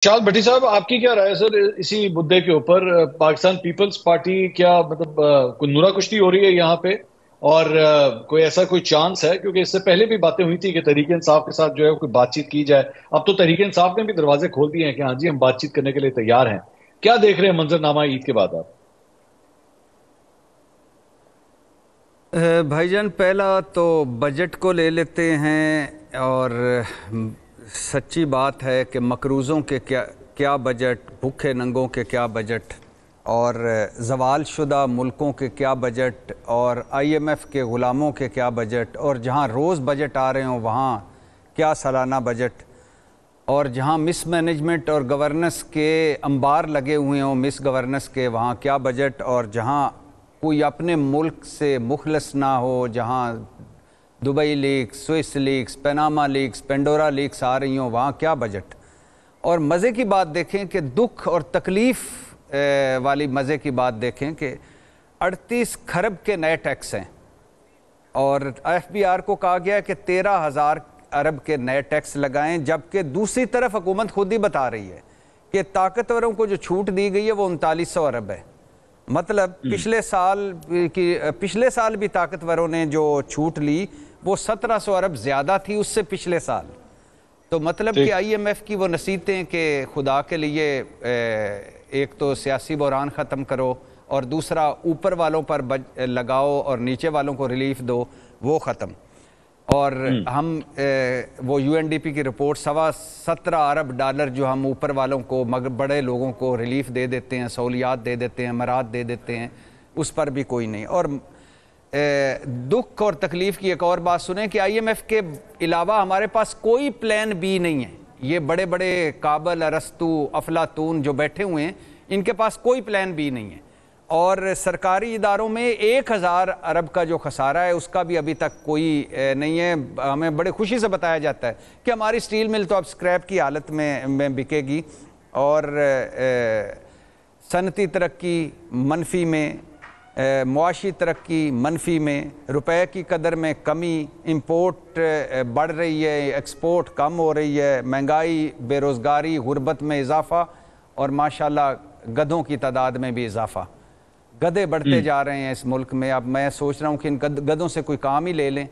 शाद भट्टी साहब, आपकी क्या राय है सर इसी मुद्दे के ऊपर? पाकिस्तान पीपल्स पार्टी क्या मतलब कोई नुरा कुश्ती हो रही है यहाँ पे? और कोई ऐसा कोई चांस है? क्योंकि इससे पहले भी बातें हुई थी कि तहरीक इंसाफ के साथ जो है कोई बातचीत की जाए। अब तो तहरीक इंसाफ ने भी दरवाजे खोल दिए हैं कि हाँ जी, हम बातचीत करने के लिए तैयार हैं। क्या देख रहे हैं मंजरनामा ईद के बाद आप? भाईजान, पहला तो बजट को ले लेते हैं। और सच्ची बात है कि मकरूज़ों के क्या क्या बजट, भूखे नंगों के क्या बजट, और ज़वाल शुदा मुल्कों के क्या बजट, और IMF के ग़ुलामों के क्या बजट, और जहाँ रोज़ बजट आ रहे हों वहाँ क्या सालाना बजट, और जहाँ मिस मैनेजमेंट और गवर्नेंस के अंबार लगे हुए हों मिस गवर्नेंस के, वहाँ क्या बजट, और जहाँ कोई अपने मुल्क से मुखलस ना हो, जहाँ Dubai leaks, Swiss leaks, Panama leaks, Pandora leaks आ रही हों, वहाँ क्या बजट। और मज़े की बात देखें कि दुख और तकलीफ़ वाली मज़े की बात देखें कि 38 खरब के नए टैक्स हैं, और FBR को कहा गया है कि 13,000 अरब के नए टैक्स लगाएं, जबकि दूसरी तरफ हुकूमत खुद ही बता रही है कि ताकतवरों को जो छूट दी गई है वो 3900 अरब है। मतलब पिछले साल भी ताकतवरों ने जो छूट ली वो 1700 अरब ज़्यादा थी उससे पिछले साल। तो मतलब कि ठीक। IMF की वो नसीहतें कि खुदा के लिए एक तो सियासी बहरान ख़त्म करो, और दूसरा ऊपर वालों पर लगाओ और नीचे वालों को रिलीफ दो, वो ख़त्म। और हम वो UNDP की रिपोर्ट 17.25 अरब डॉलर जो हम ऊपर वालों को, मगर बड़े लोगों को रिलीफ दे देते हैं, सहूलियात दे देते हैं, मराद दे देते हैं, उस पर भी कोई नहीं। और दुख और तकलीफ़ की एक और बात सुने कि IMF के अलावा हमारे पास कोई प्लान B नहीं है। ये बड़े बड़े काबल, अरस्तू, अफलातून जो बैठे हुए हैं, इनके पास कोई प्लान B नहीं है। और सरकारी इदारों में 1000 अरब का जो खसारा है उसका भी अभी तक कोई नहीं है। हमें बड़े खुशी से बताया जाता है कि हमारी स्टील मिल तो अब स्क्रैप की हालत में बिकेगी, और सनती तरक्की मनफी में, मुआशी तरक्की मनफी में, रुपए की कदर में कमी, इंपोर्ट बढ़ रही है, एक्सपोर्ट कम हो रही है, महंगाई, बेरोज़गारी, गुर्बत में इजाफ़ा, और माशाल्लाह गधों की तादाद में भी इजाफ़ा। गधे बढ़ते जा रहे हैं इस मुल्क में। अब मैं सोच रहा हूँ कि इन गधों से कोई काम ही ले लें,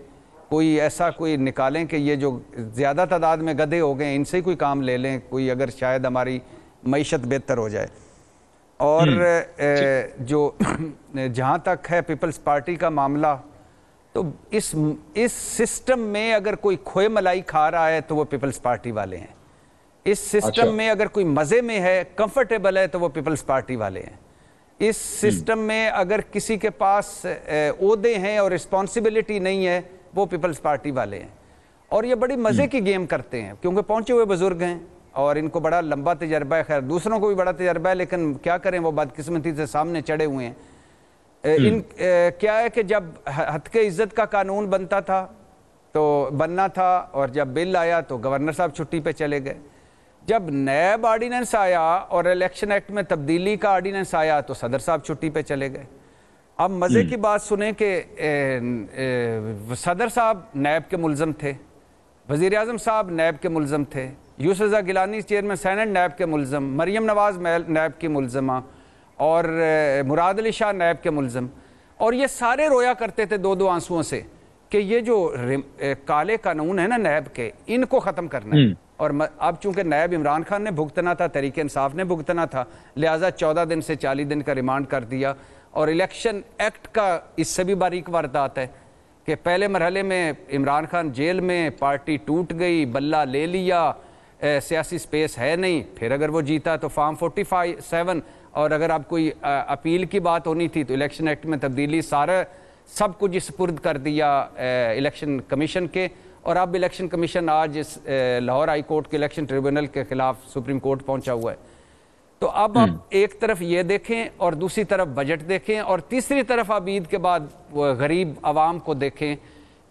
कोई ऐसा कोई निकालें कि ये जो ज़्यादा तादाद में गधे हो गए इनसे ही कोई काम ले लें, कोई, अगर शायद हमारी मईशत बेहतर हो जाए। और ठीक। जो जहाँ तक है पीपल्स पार्टी का मामला, तो इस सिस्टम में अगर कोई खोए मलाई खा रहा है तो वो पीपल्स पार्टी वाले हैं। इस अच्छा। सिस्टम में अगर कोई मज़े में है, कंफर्टेबल है, तो वो पीपल्स पार्टी वाले हैं। इस सिस्टम में अगर किसी के पास ओहदे हैं और रिस्पॉन्सिबिलिटी नहीं है, वो पीपल्स पार्टी वाले हैं। और ये बड़ी मज़े की गेम करते हैं क्योंकि पहुंचे हुए बुजुर्ग हैं और इनको बड़ा लंबा तजर्बा है। खैर, दूसरों को भी बड़ा तजर्बा है, लेकिन क्या करें, वो बदकिस्मती से सामने चढ़े हुए हैं। क्या है कि जब हत्के इज्जत का कानून बनता था तो बनना था, और जब बिल आया तो गवर्नर साहब छुट्टी पे चले गए। जब नैब ऑर्डिनेंस आया और इलेक्शन एक्ट में तब्दीली का ऑर्डिनेंस आया तो सदर साहब छुट्टी पे चले गए। अब मज़े की बात सुने कि सदर साहब नैब के मुलजम थे, वज़ीर आज़म साहब नैब के मुलजम थे, यूसुफ रज़ा गिलानी चेयरमैन सेनेट नैब के मुलजम, मरियम नवाज़ नैब की मुलजमा, और मुराद अली शाह नैब के मुलजम। और ये सारे रोया करते थे दो दो आंसुओं से कि ये जो काले कानून है ना नैब के, इनको ख़त्म करना है। और अब चूंकि नैब इमरान खान ने भुगतना था, तहरीक इंसाफ ने भुगतना था, लिहाजा 14 दिन से 40 दिन का रिमांड कर दिया। और इलेक्शन एक्ट का इससे भी बारीक वारदात है कि पहले मरहले में इमरान खान जेल में, पार्टी टूट गई, बल्ला ले लिया, सियासी स्पेस है नहीं। फिर अगर वो जीता तो फॉर्म 47, और अगर अब कोई अपील की बात होनी थी तो इलेक्शन एक्ट में तब्दीली, सारा सब कुछ सुपुर्द कर दिया इलेक्शन कमीशन के। और अब इलेक्शन कमीशन आज इस लाहौर हाई कोर्ट के इलेक्शन ट्रिब्यूनल के खिलाफ सुप्रीम कोर्ट पहुंचा हुआ है। तो अब आप एक तरफ ये देखें और दूसरी तरफ बजट देखें, और तीसरी तरफ आप ईद के बाद गरीब आवाम को देखें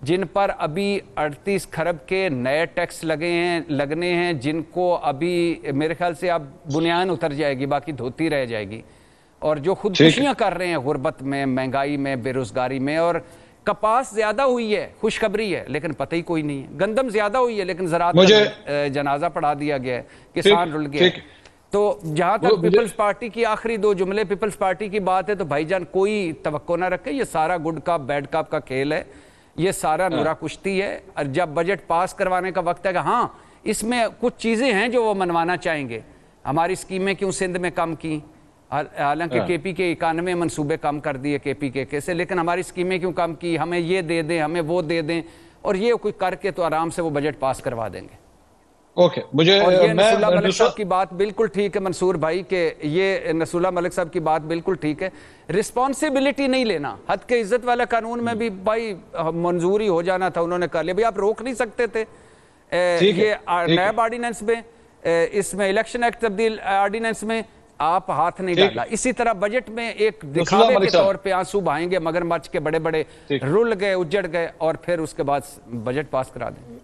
जिन पर अभी 38 खरब के नए टैक्स लगने हैं, जिनको अभी मेरे ख्याल से अब बुनियाद उतर जाएगी, बाकी धोती रह जाएगी। और जो खुदकुशियाँ कर रहे हैं गुर्बत में, महंगाई में, बेरोज़गारी में, और कपास ज्यादा हुई है, खुशखबरी है, लेकिन पता ही कोई नहीं है। गंदम ज्यादा हुई है, लेकिन ज़राअत मुझे जनाजा पढ़ा दिया गया है, किसान रुल गया है। तो जहां तक पीपल्स पार्टी की आखिरी 2 जुमले पीपल्स पार्टी की बात है, तो भाईजान कोई तवक्को ना रखे, ये सारा गुड कप बैड कप का खेल है, ये सारा नूरा कुश्ती है। और जब बजट पास करवाने का वक्त है कि हाँ इसमें कुछ चीजें हैं जो वो मनवाना चाहेंगे, हमारी स्कीमें क्यों सिंध में कम की, हालांकि केपी के 91 मंसूबे कम कर दिए केपी के से, लेकिन हमारी स्कीमें क्यों कम की, हमें ये दे दें, हमें वो दे दें, और ये कोई करके तो आराम से वो बजट पास करवा देंगे। ओके, मुझे और ये नसूला मलिक साहब की बात बिल्कुल ठीक है मंसूर भाई, के ये नसूला मलिक साहब की बात बिल्कुल ठीक है, रिस्पॉन्सिबिलिटी नहीं लेना। हद के इज्जत वाला कानून में भी भाई मंजूरी हो जाना था, उन्होंने कर लिया, भाई आप रोक नहीं सकते थे। ये नैब ऑर्डिनेंस में, इसमें इलेक्शन एक्ट तब्दील ऑर्डिनेंस में आप हाथ नहीं डाला। इसी तरह बजट में एक दिखावे के तौर पे आंसू बहाएंगे, मगरमच्छ के बड़े बड़े रुल गए, उजड़ गए, और फिर उसके बाद बजट पास करा दें।